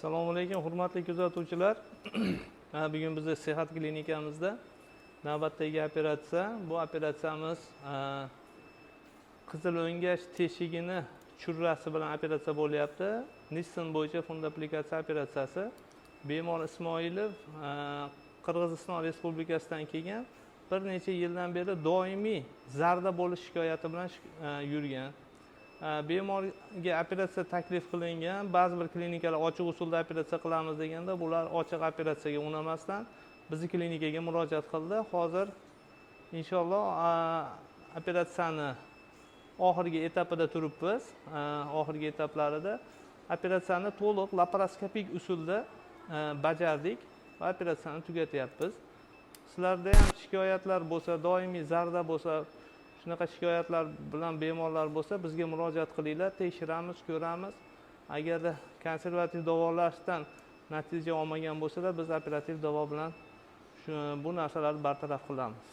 Assalomu alaykum, hurmatli kuzatuvchilar. Bugun bizning Sihat klinikamizda navbatdagi operatsiya. Bu operatsiyamiz qizil o'ngash teshigini churrasi bilan operatsiya bo'lyapti. Nissan bo'yicha fundoplikatsiya operatsiyasi. Bemor Ismoilov Qirg'iziston Respublikasidan kelgan, bir necha yildan beri doimiy zarda bo'lish shikoyati bilan yurgan. Bemorga operatsiya taklif qilingan. Ba'zi bir klinikalar ochiq usulda operatsiya qilamiz deganda, bular ochiq operatsiyaga unamasdan bizning klinikaga murojaat qildi. Hozir inshaalloh operatsiyani oxirgi etapida turibmiz. Oxirgi etaplarida operatsiyani to'liq laparoskopik usulda bajardik va operatsiyani tugatyapmiz. Sizlarda ham shikoyatlar bo'lsa, doimiy zarda bo'lsa, shunaqa shikoyatlar bilan bemorlar bo'lsa, bizga murojaat qilinglar, tekshiramiz, ko'ramiz. Agarda konservativ davolashdan natija olmagan bo'lsalar, biz operativ davo bilan bu narsalarni bartaraf qilamiz.